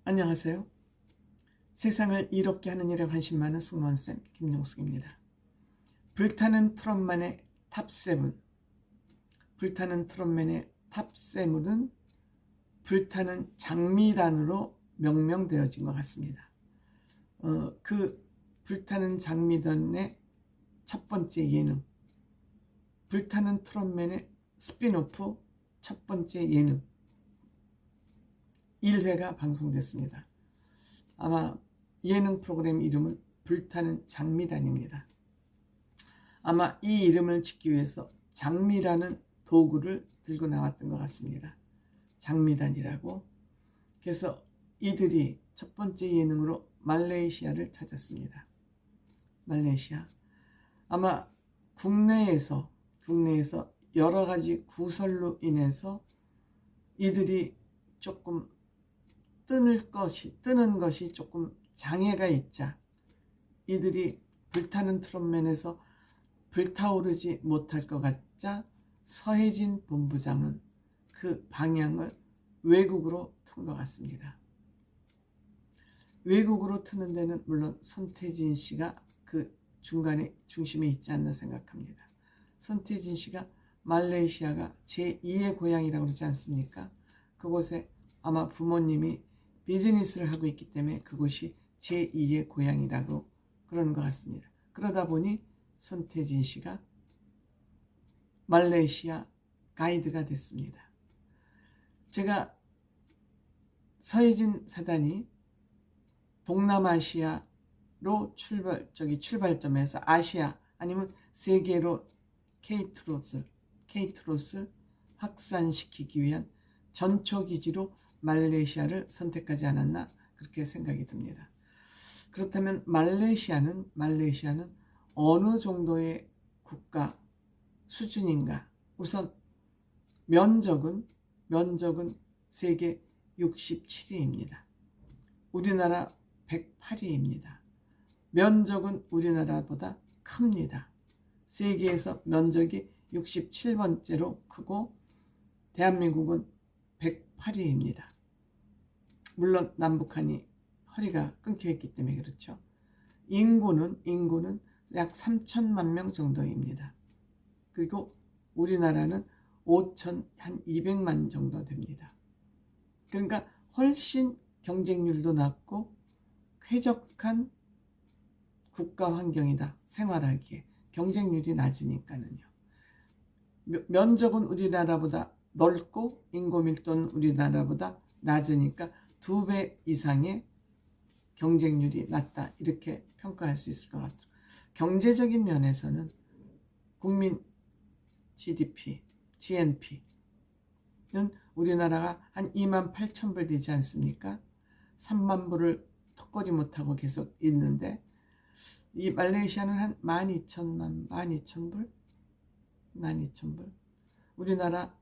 안녕하세요. 세상을 이롭게 하는 일에 관심 많은 승무원쌤 김용숙입니다. 불타는 트롯만의 탑7. 불타는 트롯맨의 탑7은 불타는 장미단으로 명명되어진 것 같습니다. 그 불타는 장미단의 첫 번째 예능, 불타는 트롯맨의 스피노프 첫 번째 예능 1회가 방송됐습니다. 아마 예능 프로그램 이름은 불타는 장미단입니다. 아마 이 이름을 짓기 위해서 장미라는 도구를 들고 나왔던 것 같습니다. 장미단이라고. 그래서 이들이 첫 번째 예능으로 말레이시아를 찾았습니다. 말레이시아. 아마 국내에서 여러 가지 구설로 인해서 이들이 조금 뜨는 것이 조금 장애가 있자 이들이 불타는 트롯맨에서 불타오르지 못할 것 같자 서혜진 본부장은 그 방향을 외국으로 튼 것 같습니다. 외국으로 트는 데는 물론 손태진 씨가 그 중심에 있지 않나 생각합니다. 손태진 씨가 말레이시아가 제2의 고향이라고 그러지 않습니까? 그곳에 아마 부모님이 비즈니스를 하고 있기 때문에 그곳이 제2의 고향이라고 그러는 것 같습니다. 그러다 보니 손태진 씨가 말레이시아 가이드가 됐습니다. 제가 서혜진 사단이 동남아시아로 출발점에서 아시아 아니면 세계로 K트롯을 확산시키기 위한 전초기지로 말레이시아를 선택하지 않았나 그렇게 생각이 듭니다. 그렇다면 말레이시아는 어느 정도의 국가 수준인가? 우선 면적은 세계 67위입니다. 우리나라 108위입니다. 면적은 우리나라보다 큽니다. 세계에서 면적이 67번째로 크고 대한민국은 108위입니다. 물론 남북한이 허리가 끊겨있기 때문에 그렇죠. 인구는 약 3천만 명 정도입니다. 그리고 우리나라는 5,200만 정도 됩니다. 그러니까 훨씬 경쟁률도 낮고 쾌적한 국가 환경이다. 생활하기에 경쟁률이 낮으니까는요. 면적은 우리나라보다 넓고 인구 밀도는 우리나라보다 낮으니까 2배 이상의 경쟁률이 낮다 이렇게 평가할 수 있을 것 같아요. 경제적인 면에서는 국민 GNP는 우리나라가 한 2만 8천 불 되지 않습니까? 3만 불을 턱걸이 못하고 계속 있는데 이 말레이시아는 한 12,000불? 우리나라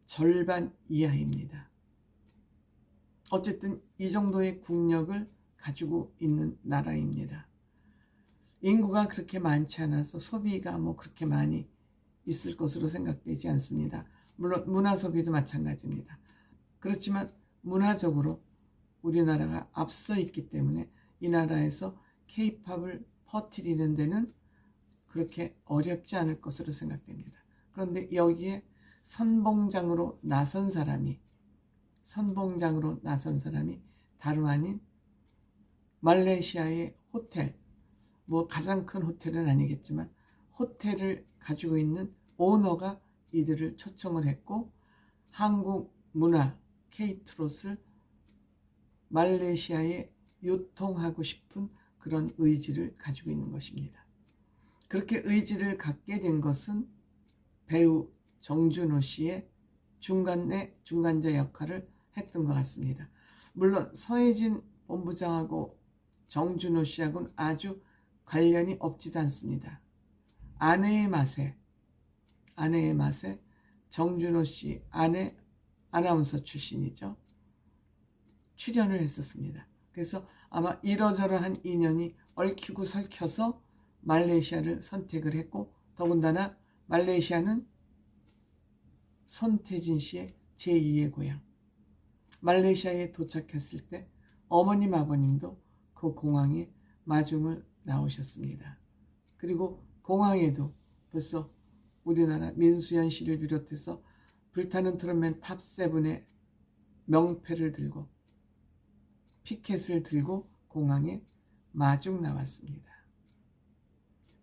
절반 이하입니다. 어쨌든 이 정도의 국력을 가지고 있는 나라입니다. 인구가 그렇게 많지 않아서 소비가 그렇게 많이 있을 것으로 생각되지 않습니다. 물론 문화 소비도 마찬가지입니다. 그렇지만 문화적으로 우리나라가 앞서 있기 때문에 이 나라에서 K-팝을 퍼뜨리는 데는 그렇게 어렵지 않을 것으로 생각됩니다. 그런데 여기에 선봉장으로 나선 사람이 다름 아닌 말레이시아의 호텔, 가장 큰 호텔은 아니겠지만 호텔을 가지고 있는 오너가 이들을 초청을 했고 한국 문화 K트롯을 말레이시아에 유통하고 싶은 그런 의지를 가지고 있는 것입니다. 그렇게 의지를 갖게 된 것은 배우 정준호 씨의 중간자 역할을 했던 것 같습니다. 물론 서혜진 본부장하고 정준호 씨하고는 아주 관련이 없지도 않습니다. 아내의 맛에 정준호 씨 아내 아나운서 출신이죠. 출연을 했었습니다. 그래서 아마 이러저러한 인연이 얽히고 설켜서 말레이시아를 선택을 했고 더군다나 말레이시아는 손태진 씨의 제2의 고향. 말레이시아에 도착했을 때 어머님 아버님도 그 공항에 마중을 나오셨습니다. 그리고 공항에도 벌써 우리나라 민수연 씨를 비롯해서 불타는 트롯맨 탑7의 명패를 들고 피켓을 들고 공항에 마중 나왔습니다.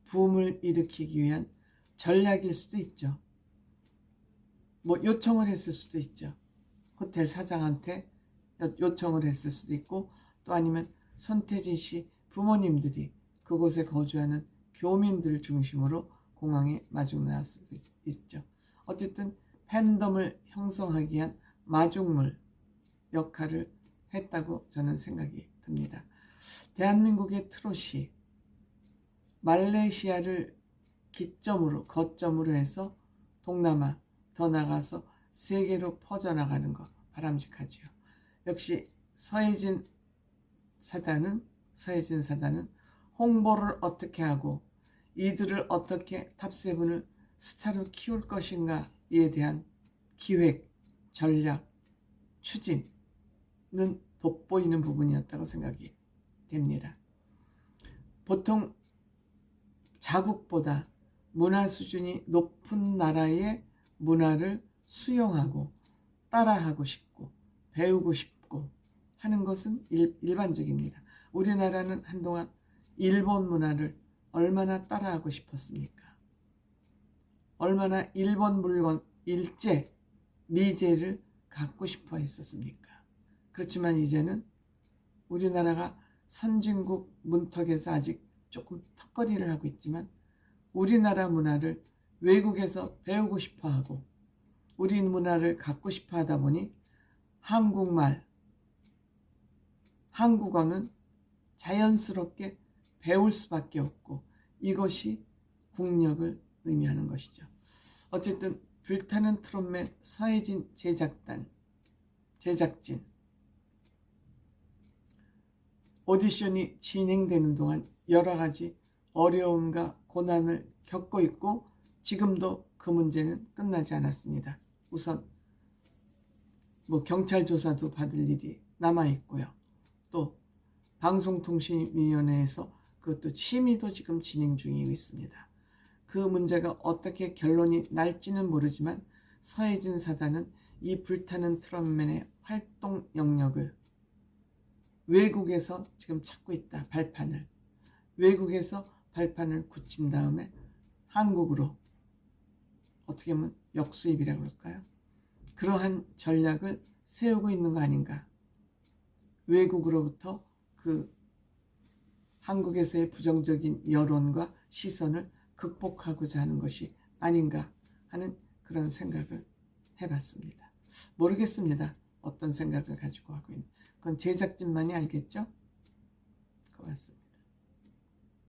붐을 일으키기 위한 전략일 수도 있죠. 뭐 요청을 했을 수도 있죠. 호텔 사장한테 요청을 했을 수도 있고, 또 아니면 손태진 씨 부모님들이 그곳에 거주하는 교민들 중심으로 공항에 마중 나올 수도 있죠. 어쨌든 팬덤을 형성하기 위한 마중물 역할을 했다고 저는 생각이 듭니다. 대한민국의 트롯이 말레이시아를 거점으로 해서 동남아, 더 나가서 세계로 퍼져나가는 것 바람직하지요. 역시 서혜진 사단은 홍보를 어떻게 하고 이들을 어떻게 탑7을 스타로 키울 것인가에 대한 기획, 전략, 추진은 돋보이는 부분이었다고 생각이 됩니다. 보통 자국보다 문화 수준이 높은 나라의 문화를 수용하고 따라하고 싶고 배우고 싶고 하는 것은 일반적입니다. 우리나라는 한동안 일본 문화를 얼마나 따라하고 싶었습니까? 얼마나 일본 물건, 일제, 미제를 갖고 싶어 했었습니까? 그렇지만 이제는 우리나라가 선진국 문턱에서 아직 조금 턱걸이를 하고 있지만 우리나라 문화를 외국에서 배우고 싶어 하고 우리 문화를 갖고 싶어 하다 보니 한국말, 한국어는 자연스럽게 배울 수밖에 없고 이것이 국력을 의미하는 것이죠. 어쨌든 불타는 트롯맨 서혜진 제작진 오디션이 진행되는 동안 여러 가지 어려움과 고난을 겪고 있고 지금도 그 문제는 끝나지 않았습니다. 우선 경찰 조사도 받을 일이 남아 있고요. 또 방송통신위원회에서 그것도 심의도 지금 진행 중이고 있습니다. 그 문제가 어떻게 결론이 날지는 모르지만 서혜진 사단은 이 불타는 트롯맨의 활동 영역을 외국에서 지금 찾고 있다. 외국에서 발판을 굳힌 다음에 한국으로 어떻게 보면 역수입이라고 그럴까요? 그러한 전략을 세우고 있는 거 아닌가. 외국으로부터 그 한국에서의 부정적인 여론과 시선을 극복하고자 하는 것이 아닌가 하는 그런 생각을 해봤습니다. 모르겠습니다. 어떤 생각을 가지고 하고 있는. 그건 제작진만이 알겠죠? 고맙습니다.